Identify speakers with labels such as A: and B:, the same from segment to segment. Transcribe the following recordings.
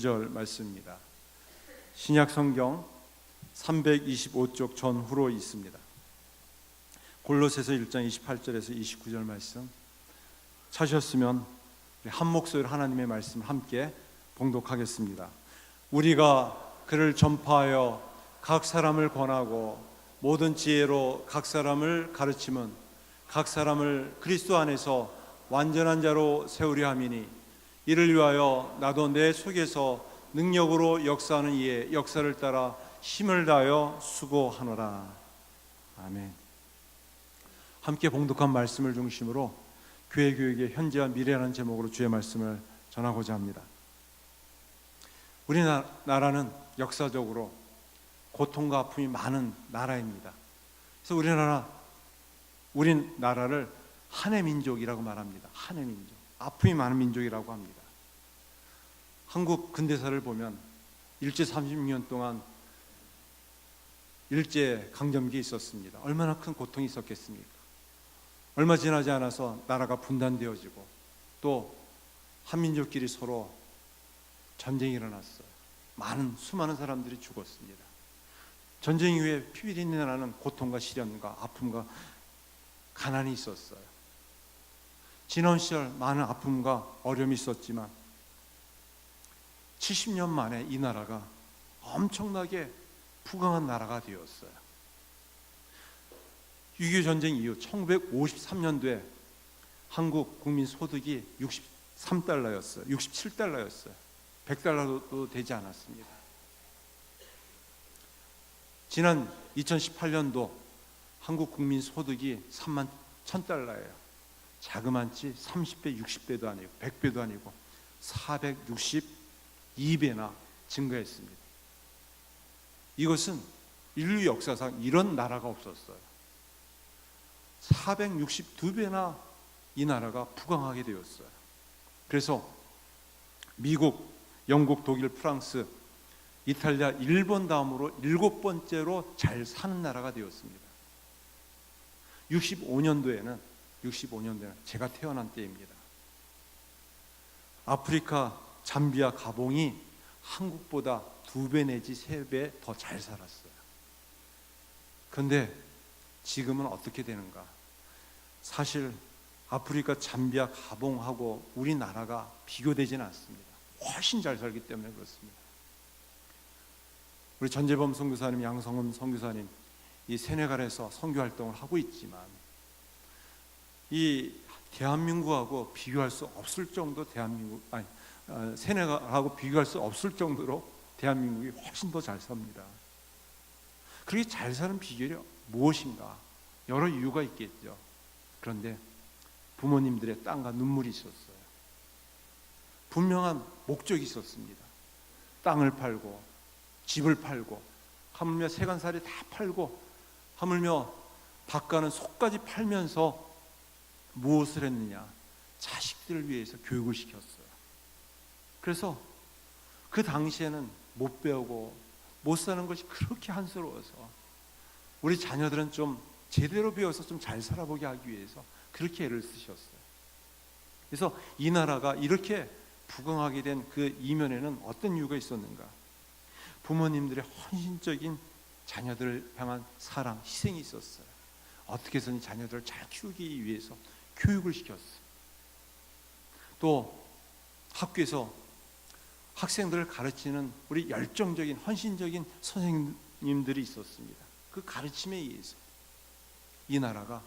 A: 29절 말씀입니다. 신약 성경 325쪽 전후로 있습니다. 골로새서 1장 28절에서 29절 말씀 찾으셨으면 한 목소리로 하나님의 말씀을 함께 봉독하겠습니다. 우리가 그를 전파하여 각 사람을 권하고 모든 지혜로 각 사람을 가르치면 각 사람을 그리스도 안에서 완전한 자로 세우려 함이니 이를 위하여 나도 내 속에서 능력으로 역사하는 이의 역사를 따라 힘을 다하여 수고하노라. 아멘. 함께 봉독한 말씀을 중심으로 교회 교육의 현재와 미래라는 제목으로 주의 말씀을 전하고자 합니다. 우리나라는 역사적으로 고통과 아픔이 많은 나라입니다. 그래서 우리나라를 한해 민족이라고 말합니다. 한해 민족, 아픔이 많은 민족이라고 합니다. 한국 근대사를 보면 일제 36년 동안 일제 강점기에 있었습니다. 얼마나 큰 고통이 있었겠습니까? 얼마 지나지 않아서 나라가 분단되어지고 또 한민족끼리 서로 전쟁이 일어났어요. 수많은 사람들이 죽었습니다. 전쟁 이후에 피비린내 나는 고통과 시련과 아픔과 가난이 있었어요. 지난 시절 많은 아픔과 어려움이 있었지만 70년 만에 이 나라가 엄청나게 부강한 나라가 되었어요. 6.25 전쟁 이후 1953년도에 한국 국민 소득이 63달러였어요. 67달러였어요. 100달러도 되지 않았습니다. 지난 2018년도 한국 국민 소득이 3만 1,000달러예요. 자그만치 30배, 60배도 아니고 100배도 아니고 462배나 증가했습니다. 이것은 인류 역사상 이런 나라가 없었어요. 462배나 이 나라가 부강하게 되었어요. 그래서 미국, 영국, 독일, 프랑스, 이탈리아, 일본 다음으로 7번째로 잘 사는 나라가 되었습니다. 65년도에는 제가 태어난 때입니다. 아프리카 잠비아 가봉이 한국보다 2배 내지 3배 더 잘 살았어요. 그런데 지금은 어떻게 되는가? 사실 아프리카 잠비아 가봉하고 우리나라가 비교되지는 않습니다. 훨씬 잘 살기 때문에 그렇습니다. 우리 전재범 선교사님, 양성훈 선교사님 이 세네갈에서 선교 활동을 하고 있지만 이 대한민국하고 비교할 수 없을 정도 세네갈하고 비교할 수 없을 정도로 대한민국이 훨씬 더 잘 삽니다. 그렇게 잘 사는 비결이 무엇인가? 여러 이유가 있겠죠. 그런데 부모님들의 땀과 눈물이 있었어요. 분명한 목적이 있었습니다. 땅을 팔고 집을 팔고 하물며 세간살이 다 팔고 하물며 밭가는 속까지 팔면서 무엇을 했느냐? 자식들을 위해서 교육을 시켰어요. 그래서 그 당시에는 못 배우고 못 사는 것이 그렇게 한스러워서 우리 자녀들은 좀 제대로 배워서 좀 잘 살아보게 하기 위해서 그렇게 애를 쓰셨어요. 그래서 이 나라가 이렇게 부강하게 된 그 이면에는 어떤 이유가 있었는가? 부모님들의 헌신적인 자녀들을 향한 사랑, 희생이 있었어요. 어떻게 해서든 자녀들을 잘 키우기 위해서 교육을 시켰어요. 또 학교에서 학생들을 가르치는 우리 열정적인 헌신적인 선생님들이 있었습니다. 그 가르침에 의해서 이 나라가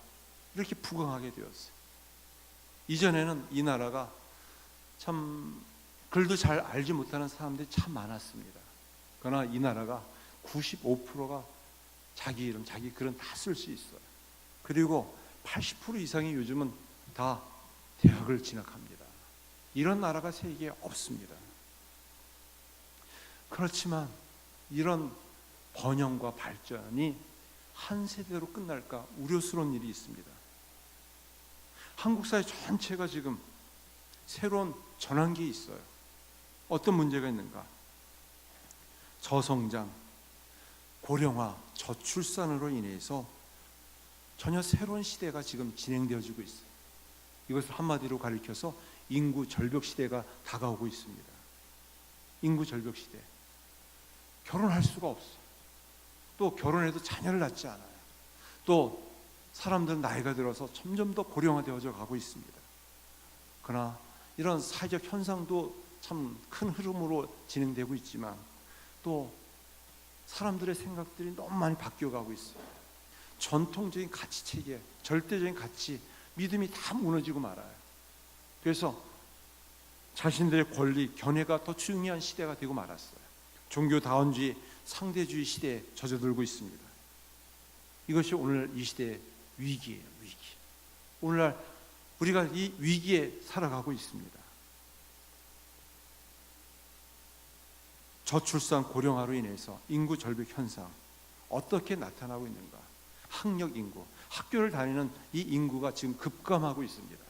A: 이렇게 부강하게 되었어요. 이전에는 이 나라가 참 글도 잘 알지 못하는 사람들이 참 많았습니다. 그러나 이 나라가 95%가 자기 이름, 자기 글은 다 쓸 수 있어요. 그리고 80% 이상이 요즘은 다 대학을 진학합니다. 이런 나라가 세계에 없습니다. 그렇지만 이런 번영과 발전이 한 세대로 끝날까 우려스러운 일이 있습니다. 한국 사회 전체가 지금 새로운 전환기에 있어요. 어떤 문제가 있는가? 저성장, 고령화, 저출산으로 인해서 전혀 새로운 시대가 지금 진행되어지고 있어요. 이것을 한마디로 가리켜서 인구 절벽 시대가 다가오고 있습니다. 인구 절벽 시대. 결혼할 수가 없어. 또 결혼해도 자녀를 낳지 않아요. 또 사람들은 나이가 들어서 점점 더 고령화되어져 가고 있습니다. 그러나 이런 사회적 현상도 참 큰 흐름으로 진행되고 있지만 또 사람들의 생각들이 너무 많이 바뀌어가고 있어요. 전통적인 가치 체계, 절대적인 가치, 믿음이 다 무너지고 말아요. 그래서 자신들의 권리, 견해가 더 중요한 시대가 되고 말았어요. 종교다원주의, 상대주의 시대에 젖어들고 있습니다. 이것이 오늘 이 시대의 위기예요. 위기. 오늘날 우리가 이 위기에 살아가고 있습니다. 저출산 고령화로 인해서 인구 절벽 현상 어떻게 나타나고 있는가? 학력 인구, 학교를 다니는 이 인구가 지금 급감하고 있습니다.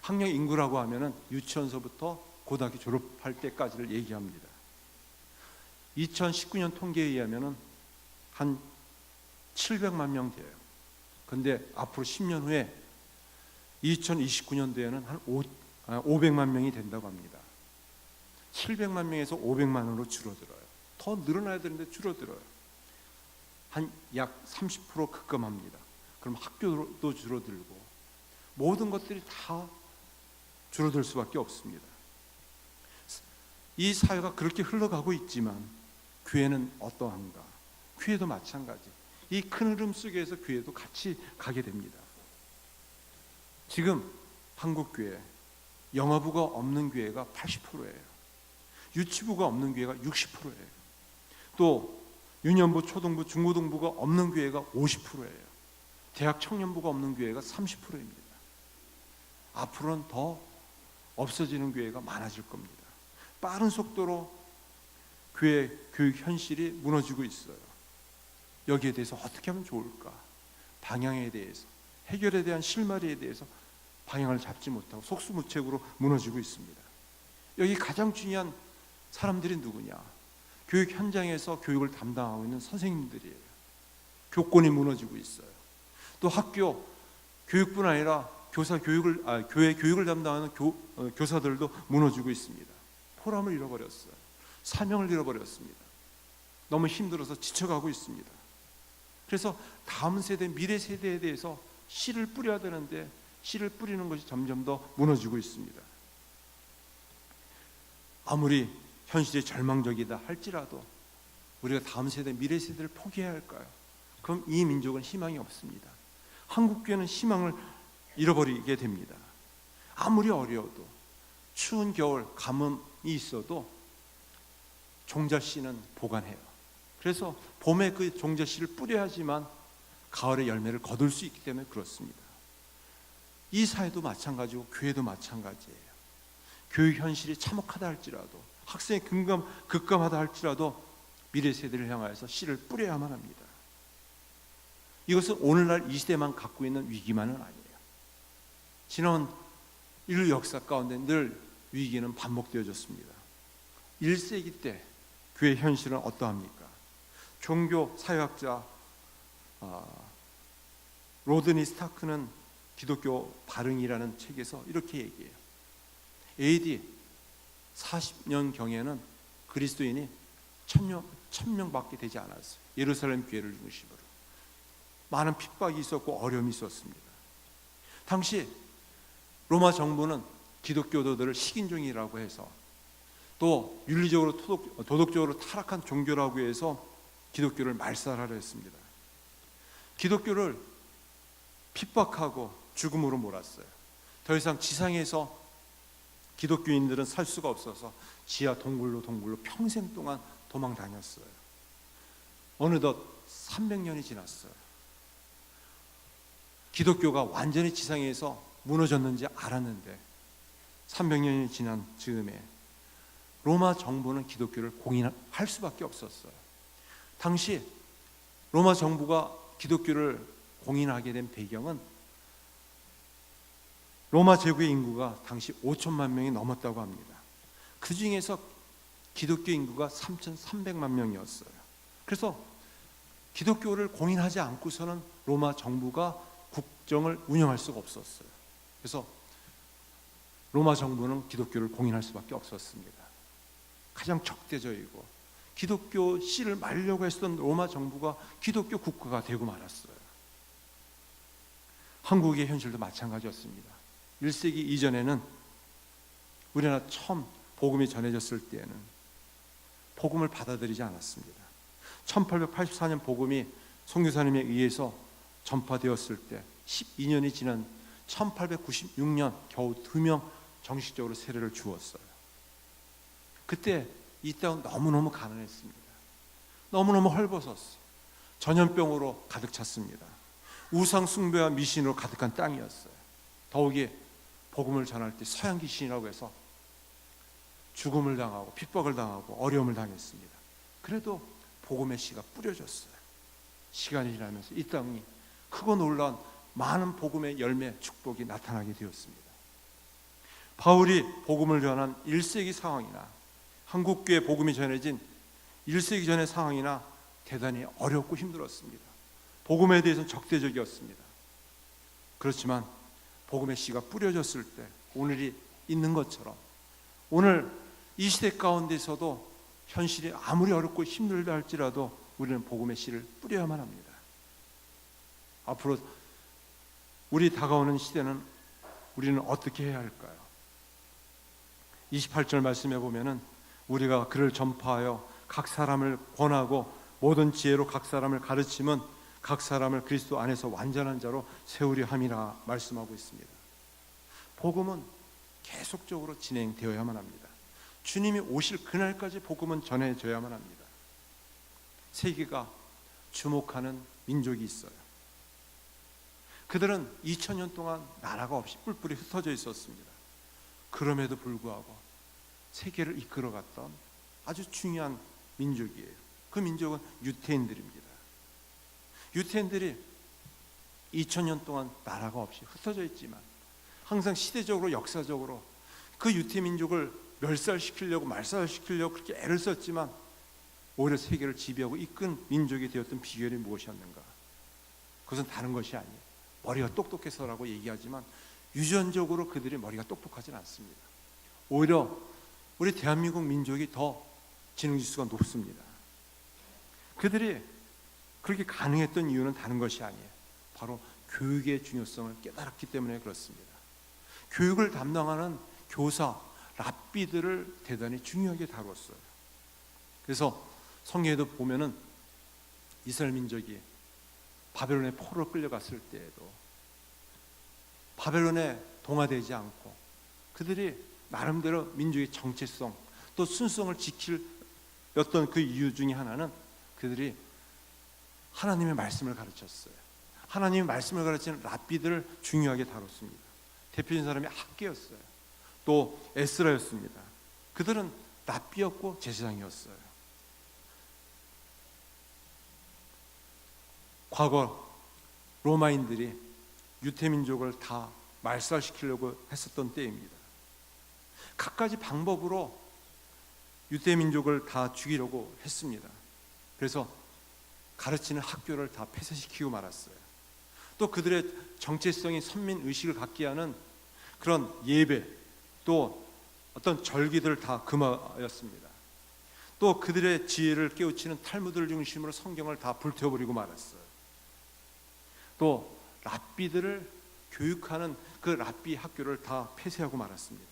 A: 학력 인구라고 하면은 유치원서부터 고등학교 졸업할 때까지를 얘기합니다. 2019년 통계에 의하면은 한 700만 명 돼요. 근데 앞으로 10년 후에 2029년도에는 한 500만 명이 된다고 합니다. 700만 명에서 500만으로 줄어들어요. 더 늘어나야 되는데 줄어들어요. 한 약 30% 급감합니다. 그럼 학교도 줄어들고 모든 것들이 다 줄어들 수밖에 없습니다. 이 사회가 그렇게 흘러가고 있지만 교회는 어떠한가? 교회도 마찬가지. 이 큰 흐름 속에서 교회도 같이 가게 됩니다. 지금 한국교회 영어부가 없는 교회가 80%예요. 유치부가 없는 교회가 60%예요. 또 유년부, 초등부, 중고등부가 없는 교회가 50%예요. 대학 청년부가 없는 교회가 30%입니다. 앞으로는 더 없어지는 교회가 많아질 겁니다. 빠른 속도로 교회 교육 현실이 무너지고 있어요. 여기에 대해서 어떻게 하면 좋을까? 방향에 대해서, 해결에 대한 실마리에 대해서 방향을 잡지 못하고 속수무책으로 무너지고 있습니다. 여기 가장 중요한 사람들이 누구냐? 교육 현장에서 교육을 담당하고 있는 선생님들이에요. 교권이 무너지고 있어요. 또 학교 교육뿐 아니라 교회 교육을 담당하는 교사들도 무너지고 있습니다. 보람을 잃어버렸어요. 사명을 잃어버렸습니다. 너무 힘들어서 지쳐가고 있습니다. 그래서 다음 세대, 미래 세대에 대해서 씨를 뿌려야 되는데 씨를 뿌리는 것이 점점 더 무너지고 있습니다. 아무리 현실이 절망적이다 할지라도 우리가 다음 세대, 미래 세대를 포기해야 할까요? 그럼 이 민족은 희망이 없습니다. 한국교회는 희망을 잃어버리게 됩니다. 아무리 어려워도 추운 겨울 가뭄이 있어도 종자씨는 보관해요. 그래서 봄에 그 종자씨를 뿌려야지만 가을에 열매를 거둘 수 있기 때문에 그렇습니다. 이 사회도 마찬가지고 교회도 마찬가지예요. 교육 현실이 참혹하다 할지라도 학생이 급감하다 할지라도 미래 세대를 향하여서 씨를 뿌려야만 합니다. 이것은 오늘날 이 시대만 갖고 있는 위기만은 아니에요. 지난 인류 역사 가운데 늘 위기는 반복되어졌습니다. 1세기 때 교회 현실은 어떠합니까? 종교 사회학자 로드니 스타크는 기독교 발흥이라는 책에서 이렇게 얘기해요. AD 40년경에는 그리스도인이 1000명밖에 되지 않았어요. 예루살렘 교회를 중심으로 많은 핍박이 있었고 어려움이 있었습니다. 당시 로마 정부는 기독교도들을 식인종이라고 해서 또 윤리적으로 도덕적으로 타락한 종교라고 해서 기독교를 말살하려 했습니다. 기독교를 핍박하고 죽음으로 몰았어요. 더 이상 지상에서 기독교인들은 살 수가 없어서 지하 동굴로 평생 동안 도망 다녔어요. 어느덧 300년이 지났어요. 기독교가 완전히 지상에서 무너졌는지 알았는데 300년이 지난 즈음에 로마 정부는 기독교를 공인할 수밖에 없었어요. 당시 로마 정부가 기독교를 공인하게 된 배경은 로마 제국의 인구가 당시 5천만 명이 넘었다고 합니다. 그 중에서 기독교 인구가 3,300만 명이었어요. 그래서 기독교를 공인하지 않고서는 로마 정부가 국정을 운영할 수가 없었어요. 그래서 로마 정부는 기독교를 공인할 수밖에 없었습니다. 가장 적대적이고 기독교 씨를 말려고 했던 로마 정부가 기독교 국가가 되고 말았어요. 한국의 현실도 마찬가지였습니다. 1세기 이전에는 우리나라 처음 복음이 전해졌을 때에는 복음을 받아들이지 않았습니다. 1884년 복음이 선교사님에 의해서 전파되었을 때 12년이 지난 1896년 겨우 2명 정식적으로 세례를 주었어요. 그때 이 땅은 너무너무 가난했습니다. 너무너무 헐벗었어요. 전염병으로 가득 찼습니다. 우상 숭배와 미신으로 가득한 땅이었어요. 더욱이 복음을 전할 때 서양 귀신이라고 해서 죽음을 당하고 핍박을 당하고 어려움을 당했습니다. 그래도 복음의 씨가 뿌려졌어요. 시간이 지나면서 이 땅이 크고 놀라운 많은 복음의 열매 축복이 나타나게 되었습니다. 바울이 복음을 전한 1세기 상황이나 한국교회 복음이 전해진 1세기 전의 상황이나 대단히 어렵고 힘들었습니다. 복음에 대해서는 적대적이었습니다. 그렇지만 복음의 씨가 뿌려졌을 때 오늘이 있는 것처럼 오늘 이 시대 가운데서도 현실이 아무리 어렵고 힘들다 할지라도 우리는 복음의 씨를 뿌려야만 합니다. 앞으로 우리 다가오는 시대는 우리는 어떻게 해야 할까요? 28절 말씀에 보면은 우리가 그를 전파하여 각 사람을 권하고 모든 지혜로 각 사람을 가르치면 각 사람을 그리스도 안에서 완전한 자로 세우려 함이라 말씀하고 있습니다. 복음은 계속적으로 진행되어야만 합니다. 주님이 오실 그날까지 복음은 전해져야만 합니다. 세계가 주목하는 민족이 있어요. 그들은 2000년 동안 나라가 없이 뿔뿔이 흩어져 있었습니다. 그럼에도 불구하고 세계를 이끌어갔던 아주 중요한 민족이에요. 그 민족은 유태인들입니다. 유태인들이 2000년 동안 나라가 없이 흩어져 있지만 항상 시대적으로 역사적으로 그 유태 민족을 멸살시키려고 말살시키려고 그렇게 애를 썼지만 오히려 세계를 지배하고 이끈 민족이 되었던 비결이 무엇이었는가? 그것은 다른 것이 아니에요. 머리가 똑똑해서라고 얘기하지만 유전적으로 그들이 머리가 똑똑하지는 않습니다. 오히려 우리 대한민국 민족이 더 지능지수가 높습니다. 그들이 그렇게 가능했던 이유는 다른 것이 아니에요. 바로 교육의 중요성을 깨달았기 때문에 그렇습니다. 교육을 담당하는 교사, 랍비들을 대단히 중요하게 다뤘어요. 그래서 성경에도 보면은 이스라엘 민족이 바벨론의 포로로 끌려갔을 때에도 바벨론에 동화되지 않고 그들이 나름대로 민족의 정체성 또 순수성을 지킬 어떤 그 이유 중에 하나는 그들이 하나님의 말씀을 가르쳤어요. 하나님의 말씀을 가르치는 랍비들을 중요하게 다뤘습니다. 대표적인 사람이 학개였어요. 또 에스라였습니다. 그들은 랍비였고 제사장이었어요. 과거 로마인들이 유태민족을 다 말살시키려고 했었던 때입니다. 갖가지 방법으로 유대민족을 다 죽이려고 했습니다. 그래서 가르치는 학교를 다 폐쇄시키고 말았어요. 또 그들의 정체성이 선민의식을 갖게 하는 그런 예배 또 어떤 절기들을 다 금하였습니다. 또 그들의 지혜를 깨우치는 탈무드를 중심으로 성경을 다 불태워버리고 말았어요. 또 랍비들을 교육하는 그 랍비 학교를 다 폐쇄하고 말았습니다.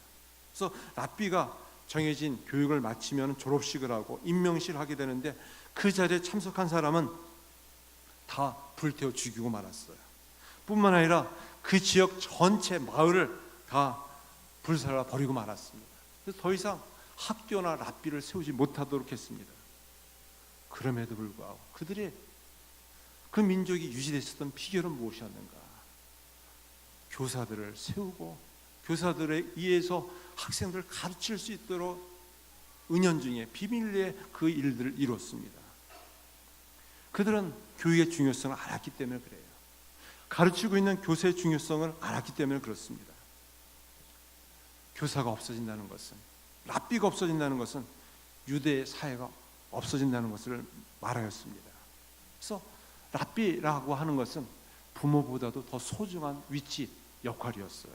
A: 그래서 랍비가 정해진 교육을 마치면 졸업식을 하고 임명식을 하게 되는데 그 자리에 참석한 사람은 다 불태워 죽이고 말았어요. 뿐만 아니라 그 지역 전체 마을을 다 불살라 버리고 말았습니다. 그래서 더 이상 학교나 랍비를 세우지 못하도록 했습니다. 그럼에도 불구하고 그들이 그 민족이 유지됐었던 비결은 무엇이었는가? 교사들을 세우고 교사들에 의해서 학생들을 가르칠 수 있도록 은연중에 비밀리에 그 일들을 이뤘습니다. 그들은 교육의 중요성을 알았기 때문에 그래요. 가르치고 있는 교사의 중요성을 알았기 때문에 그렇습니다. 교사가 없어진다는 것은, 랍비가 없어진다는 것은 유대 사회가 없어진다는 것을 말하였습니다. 그래서 랍비라고 하는 것은 부모보다도 더 소중한 위치, 역할이었어요.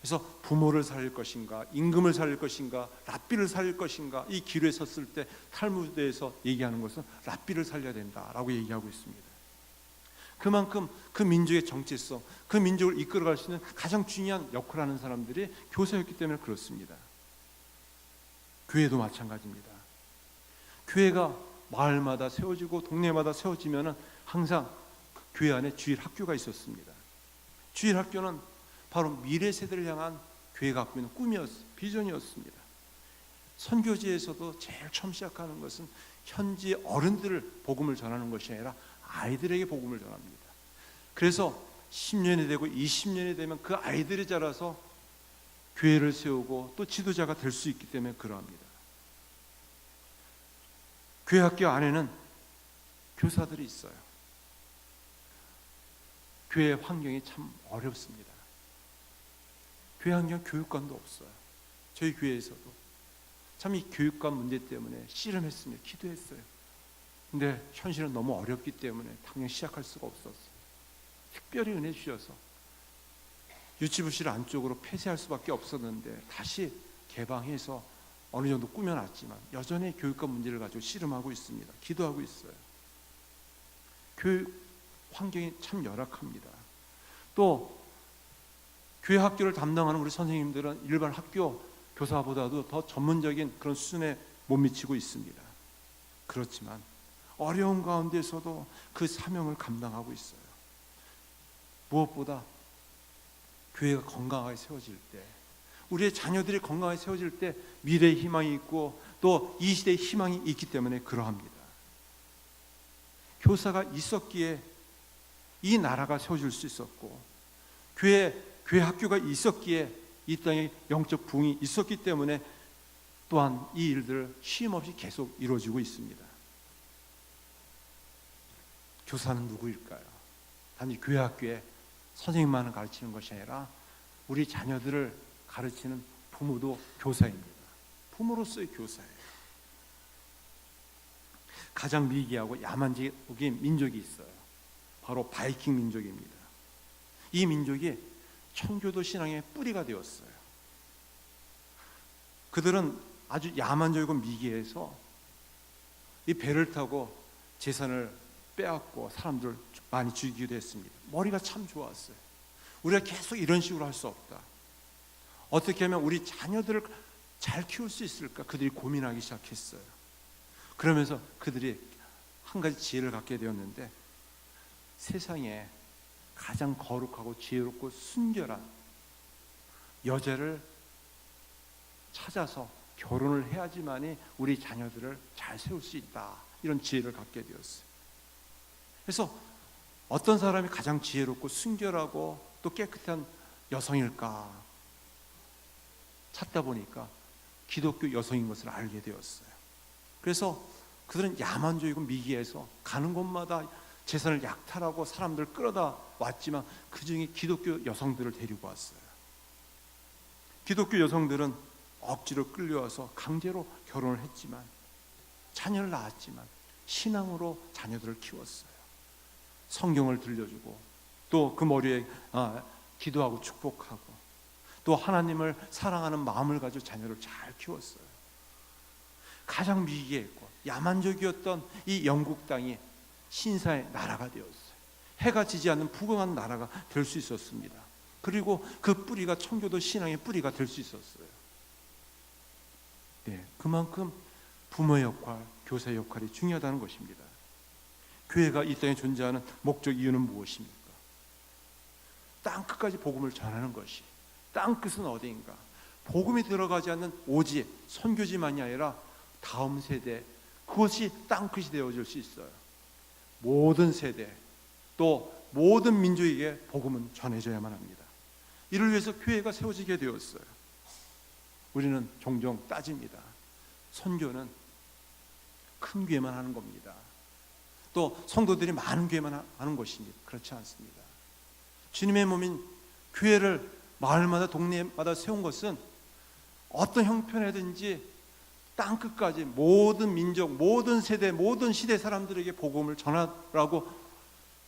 A: 그래서 부모를 살릴 것인가, 임금을 살릴 것인가, 랍비를 살릴 것인가, 이 기로에 섰을 때 탈무드에서 얘기하는 것은 랍비를 살려야 된다라고 얘기하고 있습니다. 그만큼 그 민족의 정체성, 그 민족을 이끌어갈 수 있는 가장 중요한 역할을 하는 사람들이 교사였기 때문에 그렇습니다. 교회도 마찬가지입니다. 교회가 마을마다 세워지고 동네마다 세워지면은 항상 그 교회 안에 주일 학교가 있었습니다. 주일 학교는 바로 미래 세대를 향한 교회가 갖고 있는 비전이었습니다. 선교지에서도 제일 처음 시작하는 것은 현지 어른들을 복음을 전하는 것이 아니라 아이들에게 복음을 전합니다. 그래서 10년이 되고 20년이 되면 그 아이들이 자라서 교회를 세우고 또 지도자가 될 수 있기 때문에 그러합니다. 교회 학교 안에는 교사들이 있어요. 교회 환경이 참 어렵습니다. 교회 환경 교육관도 없어요. 저희 교회에서도 참 이 교육관 문제 때문에 씨름했습니다. 기도했어요. 근데 현실은 너무 어렵기 때문에 당장 시작할 수가 없었어요. 특별히 은혜 주셔서 유치부실 안쪽으로 폐쇄할 수밖에 없었는데 다시 개방해서 어느 정도 꾸며놨지만 여전히 교육관 문제를 가지고 씨름하고 있습니다. 기도하고 있어요. 교육 환경이 참 열악합니다. 또 교회 학교를 담당하는 우리 선생님들은 일반 학교 교사보다도 더 전문적인 그런 수준에 못 미치고 있습니다. 그렇지만 어려운 가운데서도 그 사명을 감당하고 있어요. 무엇보다 교회가 건강하게 세워질 때, 우리의 자녀들이 건강하게 세워질 때 미래의 희망이 있고 또 이 시대의 희망이 있기 때문에 그러합니다. 교사가 있었기에 이 나라가 세워질 수 있었고, 교회 학교가 있었기에 이 땅에 영적 부흥이 있었기 때문에 또한 이 일들을 쉼 없이 계속 이루어지고 있습니다. 교사는 누구일까요? 단지 교회 학교에 선생님만을 가르치는 것이 아니라 우리 자녀들을 가르치는 부모도 교사입니다. 부모로서의 교사예요. 가장 미개하고 야만적인 민족이 있어요. 바로 바이킹 민족입니다. 이 민족이 청교도 신앙의 뿌리가 되었어요. 그들은 아주 야만적이고 미개해서 이 배를 타고 재산을 빼앗고 사람들을 많이 죽이기도 했습니다. 머리가 참 좋았어요. 우리가 계속 이런 식으로 할 수 없다. 어떻게 하면 우리 자녀들을 잘 키울 수 있을까? 그들이 고민하기 시작했어요. 그러면서 그들이 한 가지 지혜를 갖게 되었는데, 세상에 가장 거룩하고 지혜롭고 순결한 여자를 찾아서 결혼을 해야지만이 우리 자녀들을 잘 세울 수 있다, 이런 지혜를 갖게 되었어요. 그래서 어떤 사람이 가장 지혜롭고 순결하고 또 깨끗한 여성일까 찾다 보니까 기독교 여성인 것을 알게 되었어요. 그래서 그들은 야만적이고 미개해서 가는 곳마다 재산을 약탈하고 사람들을 끌어다 왔지만 그 중에 기독교 여성들을 데리고 왔어요. 기독교 여성들은 억지로 끌려와서 강제로 결혼을 했지만, 자녀를 낳았지만 신앙으로 자녀들을 키웠어요. 성경을 들려주고 또 그 머리에 기도하고 축복하고 또 하나님을 사랑하는 마음을 가지고 자녀를 잘 키웠어요. 가장 미개했고 야만적이었던 이 영국 땅이 신사의 나라가 되었어요. 해가 지지 않는 부강한 나라가 될 수 있었습니다. 그리고 그 뿌리가 청교도 신앙의 뿌리가 될 수 있었어요. 네, 그만큼 부모의 역할, 교사의 역할이 중요하다는 것입니다. 교회가 이 땅에 존재하는 목적 이유는 무엇입니까? 땅 끝까지 복음을 전하는 것이, 땅 끝은 어디인가? 복음이 들어가지 않는 오직 선교지만이 아니라 다음 세대, 그것이 땅 끝이 되어질 수 있어요. 모든 세대, 또 모든 민족에게 복음은 전해져야만 합니다. 이를 위해서 교회가 세워지게 되었어요. 우리는 종종 따집니다. 선교는 큰 교회만 하는 겁니다. 또 성도들이 많은 교회만 하는 것입니다. 그렇지 않습니다. 주님의 몸인 교회를 마을마다 동네마다 세운 것은 어떤 형편이든지 땅 끝까지 모든 민족, 모든 세대, 모든 시대 사람들에게 복음을 전하라고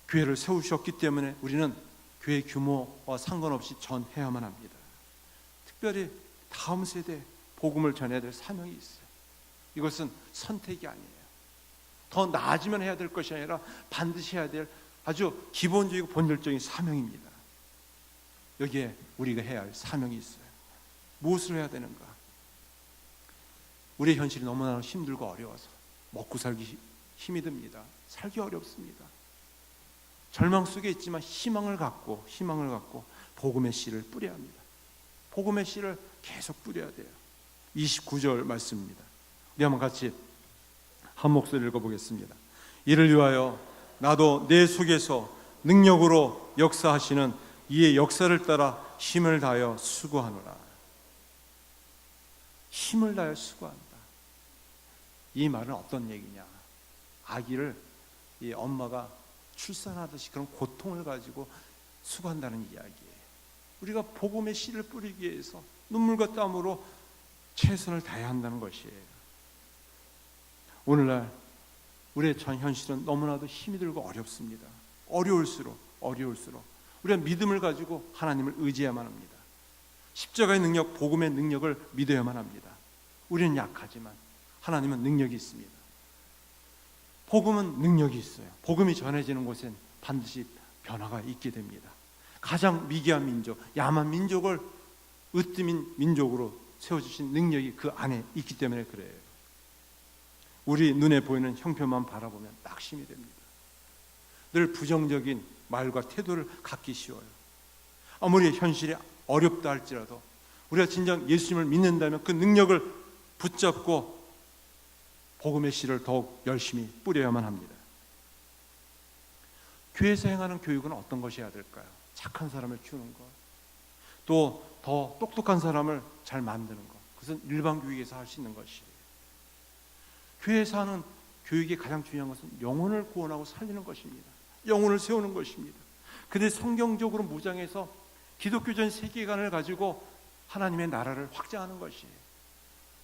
A: 교회를 세우셨기 때문에 우리는 교회 규모와 상관없이 전해야만 합니다. 특별히 다음 세대 복음을 전해야 될 사명이 있어요. 이것은 선택이 아니에요. 더 나아지면 해야 될 것이 아니라 반드시 해야 될 아주 기본적이고 본질적인 사명입니다. 여기에 우리가 해야 할 사명이 있어요. 무엇을 해야 되는가? 우리의 현실이 너무나 힘들고 어려워서 먹고 살기 힘이 듭니다. 살기 어렵습니다. 절망 속에 있지만 희망을 갖고 복음의 씨를 뿌려야 합니다. 복음의 씨를 계속 뿌려야 돼요. 29절 말씀입니다. 우리 한번 같이 한 목소리 읽어보겠습니다. 이를 위하여 나도 내 속에서 능력으로 역사하시는 이의 역사를 따라 힘을 다하여 수고하노라. 힘을 다하여 수고한다. 이 말은 어떤 얘기냐? 아기를 이 엄마가 출산하듯이 그런 고통을 가지고 수고한다는 이야기예요. 우리가 복음의 씨를 뿌리기 위해서 눈물과 땀으로 최선을 다해야 한다는 것이에요. 오늘날 우리의 전 현실은 너무나도 힘이 들고 어렵습니다. 어려울수록 우리가 믿음을 가지고 하나님을 의지해야만 합니다. 십자가의 능력, 복음의 능력을 믿어야만 합니다. 우리는 약하지만 하나님은 능력이 있습니다. 복음은 능력이 있어요. 복음이 전해지는 곳엔 반드시 변화가 있게 됩니다. 가장 미개한 민족, 야만 민족을 으뜸인 민족으로 세워주신 능력이 그 안에 있기 때문에 그래요. 우리 눈에 보이는 형편만 바라보면 낙심이 됩니다. 늘 부정적인 말과 태도를 갖기 쉬워요. 아무리 현실이 어렵다 할지라도 우리가 진정 예수님을 믿는다면 그 능력을 붙잡고 복음의 씨를 더욱 열심히 뿌려야만 합니다. 교회에서 행하는 교육은 어떤 것이 해야 될까요? 착한 사람을 키우는 것, 또 더 똑똑한 사람을 잘 만드는 것, 그것은 일반 교육에서 할 수 있는 것이에요. 교회에서 하는 교육의 가장 중요한 것은 영혼을 구원하고 살리는 것입니다. 영혼을 세우는 것입니다. 근데 성경적으로 무장해서 기독교적인 세계관을 가지고 하나님의 나라를 확장하는 것이에요.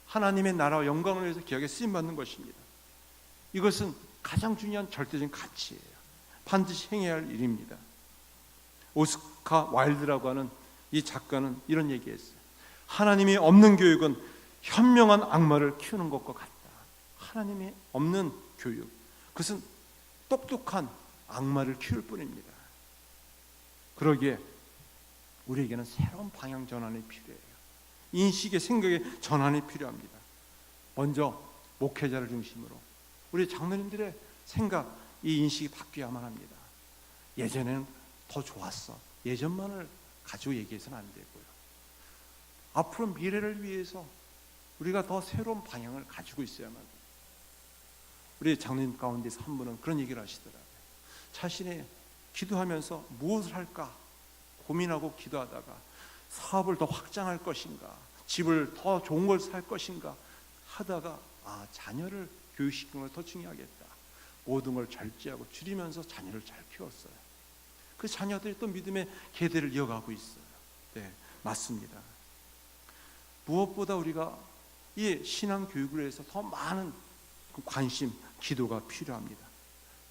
A: 하나님의 나라와 영광을 위해서 기업에 쓰임받는 것입니다. 이것은 가장 중요한 절대적인 가치예요. 반드시 행해야 할 일입니다. 오스카 와일드라고 하는 이 작가는 이런 얘기했어요. 하나님이 없는 교육은 현명한 악마를 키우는 것과 같다. 하나님이 없는 교육, 그것은 똑똑한 악마를 키울 뿐입니다. 그러기에 우리에게는 새로운 방향 전환이 필요해요. 인식의 생각의 전환이 필요합니다. 먼저 목회자를 중심으로 우리 장로님들의 생각, 이 인식이 바뀌어야만 합니다. 예전에는 더 좋았어, 예전만을 가지고 얘기해서는 안 되고요. 앞으로 미래를 위해서 우리가 더 새로운 방향을 가지고 있어야만 합니다. 우리 장로님 가운데서 한 분은 그런 얘기를 하시더라고요. 자신이 기도하면서 무엇을 할까 고민하고 기도하다가 사업을 더 확장할 것인가, 집을 더 좋은 걸 살 것인가 하다가 자녀를 교육시키는 걸 더 중요하겠다. 모든 걸 절제하고 줄이면서 자녀를 잘 키웠어요. 그 자녀들이 또 믿음의 계대를 이어가고 있어요. 네, 맞습니다. 무엇보다 우리가 이 신앙 교육을 위해서 더 많은 관심, 기도가 필요합니다.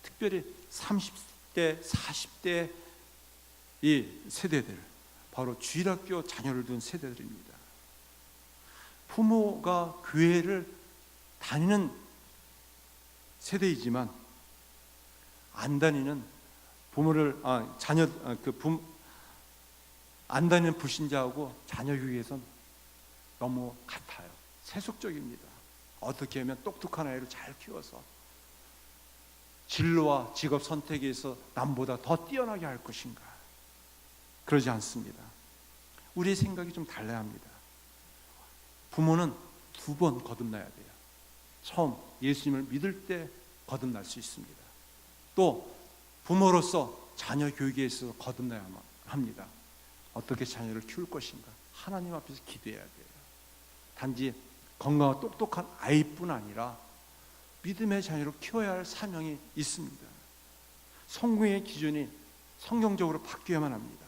A: 특별히 30대, 40대 이 세대들, 바로 주일학교 자녀를 둔 세대들입니다. 부모가 교회를 다니는 세대이지만 안 다니는 부모를 안 다니는 불신자하고 자녀 교육에선 너무 같아요. 세속적입니다. 어떻게 하면 똑똑한 아이를 잘 키워서 진로와 직업 선택에서 남보다 더 뛰어나게 할 것인가? 그러지 않습니다. 우리의 생각이 좀 달라야 합니다. 부모는 2번 거듭나야 돼요. 처음 예수님을 믿을 때 거듭날 수 있습니다. 또 부모로서 자녀 교육에 있어서 거듭나야만 합니다. 어떻게 자녀를 키울 것인가? 하나님 앞에서 기도해야 돼요. 단지 건강하고 똑똑한 아이뿐 아니라 믿음의 자녀로 키워야 할 사명이 있습니다. 성공의 기준이 성경적으로 바뀌어야만 합니다.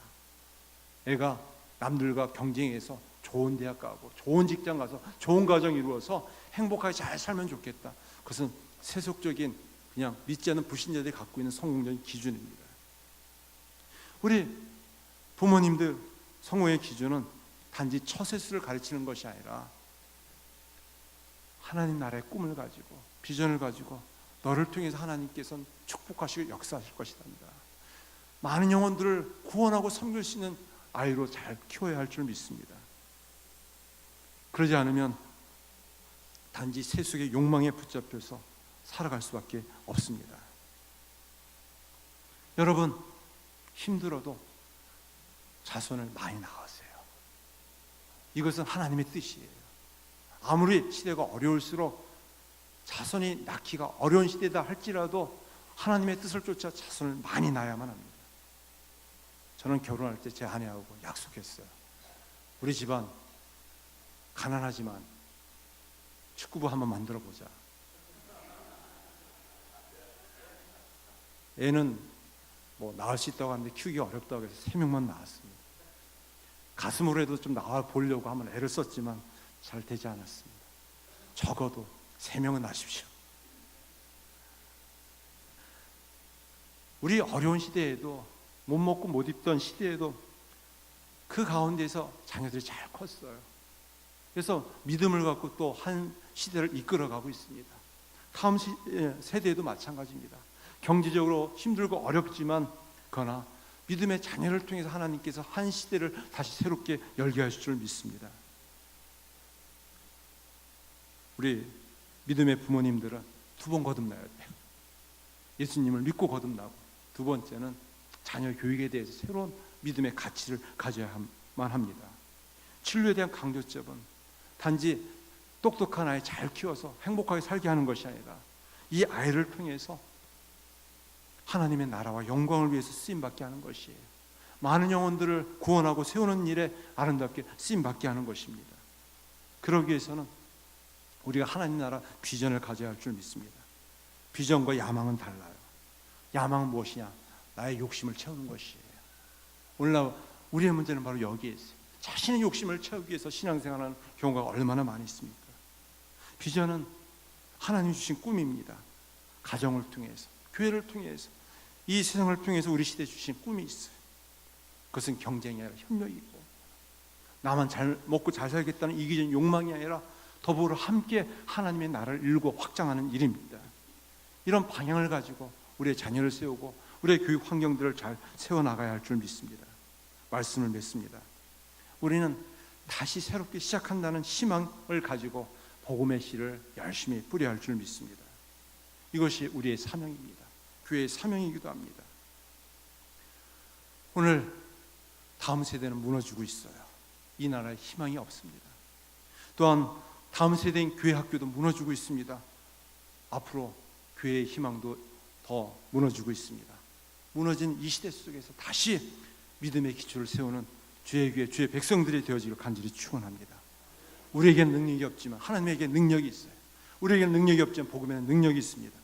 A: 애가 남들과 경쟁해서 좋은 대학 가고 좋은 직장 가서 좋은 가정 이루어서 행복하게 잘 살면 좋겠다. 그것은 세속적인 그냥 믿지 않는 불신자들이 갖고 있는 성공적인 기준입니다. 우리 부모님들 성공의 기준은 단지 처세술을 가르치는 것이 아니라 하나님 나라의 꿈을 가지고 비전을 가지고 너를 통해서 하나님께서는 축복하시고 역사하실 것이랍니다. 많은 영혼들을 구원하고 섬길 수 있는 아이로 잘 키워야 할 줄 믿습니다. 그러지 않으면 단지 세속의 욕망에 붙잡혀서 살아갈 수밖에 없습니다. 여러분, 힘들어도 자손을 많이 낳으세요. 이것은 하나님의 뜻이에요. 아무리 시대가 어려울수록 자손이 낳기가 어려운 시대다 할지라도 하나님의 뜻을 쫓아 자손을 많이 낳아야만 합니다. 저는 결혼할 때 제 아내하고 약속했어요. 우리 집안 가난하지만 축구부 한번 만들어 보자. 애는 뭐 낳을 수 있다고 하는데 키우기 어렵다고 해서 3명만 낳았습니다. 가슴으로 해도 좀 낳아 보려고 한번 애를 썼지만 잘 되지 않았습니다. 적어도 3명은 낳으십시오. 우리 어려운 시대에도, 못 먹고 못 입던 시대에도 그 가운데서 자녀들이 잘 컸어요. 그래서 믿음을 갖고 또 한 시대를 이끌어가고 있습니다. 다음 세대에도 마찬가지입니다. 경제적으로 힘들고 어렵지만 그러나 믿음의 자녀를 통해서 하나님께서 한 시대를 다시 새롭게 열게 하실 줄 믿습니다. 우리 믿음의 부모님들은 2번 거듭나야 돼요. 예수님을 믿고 거듭나고, 두 번째는 자녀 교육에 대해서 새로운 믿음의 가치를 가져야만 합니다. 진로에 대한 강조점은 단지 똑똑한 아이 잘 키워서 행복하게 살게 하는 것이 아니라 이 아이를 통해서 하나님의 나라와 영광을 위해서 쓰임받게 하는 것이에요. 많은 영혼들을 구원하고 세우는 일에 아름답게 쓰임받게 하는 것입니다. 그러기 위해서는 우리가 하나님 나라 비전을 가져야 할 줄 믿습니다. 비전과 야망은 달라요. 야망은 무엇이냐? 나의 욕심을 채우는 것이에요. 오늘날 우리의 문제는 바로 여기에 있어요. 자신의 욕심을 채우기 위해서 신앙생활하는 경우가 얼마나 많이 있습니까? 비전은 하나님 주신 꿈입니다. 가정을 통해서, 교회를 통해서, 이 세상을 통해서 우리 시대에 주신 꿈이 있어요. 그것은 경쟁이 아니라 협력이고, 나만 잘 먹고 잘 살겠다는 이기적인 욕망이 아니라 더불어 함께 하나님의 나라를 일구고 확장하는 일입니다. 이런 방향을 가지고 우리의 자녀를 세우고 우리의 교육 환경들을 잘 세워나가야 할 줄 믿습니다. 말씀을 맺습니다. 우리는 다시 새롭게 시작한다는 희망을 가지고 복음의 씨를 열심히 뿌려야 할 줄 믿습니다. 이것이 우리의 사명입니다. 교회의 사명이기도 합니다. 오늘 다음 세대는 무너지고 있어요. 이 나라에 희망이 없습니다. 또한 다음 세대인 교회 학교도 무너지고 있습니다. 앞으로 교회의 희망도 더 무너지고 있습니다. 무너진 이 시대 속에서 다시 믿음의 기초를 세우는 주의 교회, 주의 백성들이 되어지기를 간절히 축원합니다. 우리에게는 능력이 없지만 하나님에게 능력이 있어요. 우리에게는 능력이 없지만 복음에는 능력이 있습니다.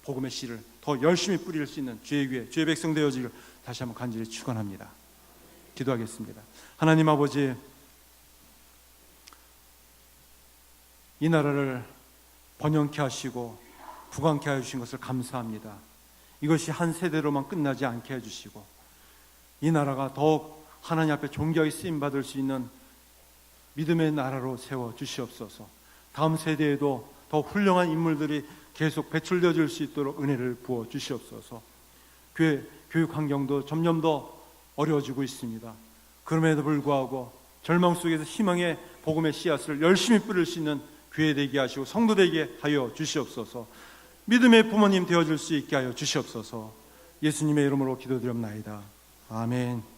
A: 복음의 씨를 더 열심히 뿌릴 수 있는 주의 교회, 주의 백성 되어지기를 다시 한번 간절히 축원합니다. 기도하겠습니다. 하나님 아버지, 이 나라를 번영케 하시고 부강케 해주신 것을 감사합니다. 이것이 한 세대로만 끝나지 않게 해주시고 이 나라가 더욱 하나님 앞에 존귀하게 쓰임받을 수 있는 믿음의 나라로 세워주시옵소서. 다음 세대에도 더 훌륭한 인물들이 계속 배출되어질 수 있도록 은혜를 부어주시옵소서. 교회 교육 환경도 점점 더 어려워지고 있습니다. 그럼에도 불구하고 절망 속에서 희망의 복음의 씨앗을 열심히 뿌릴 수 있는 교회 되게 하시고 성도 되게 하여 주시옵소서. 믿음의 부모님 되어줄 수 있게 하여 주시옵소서. 예수님의 이름으로 기도드립나이다. 아멘.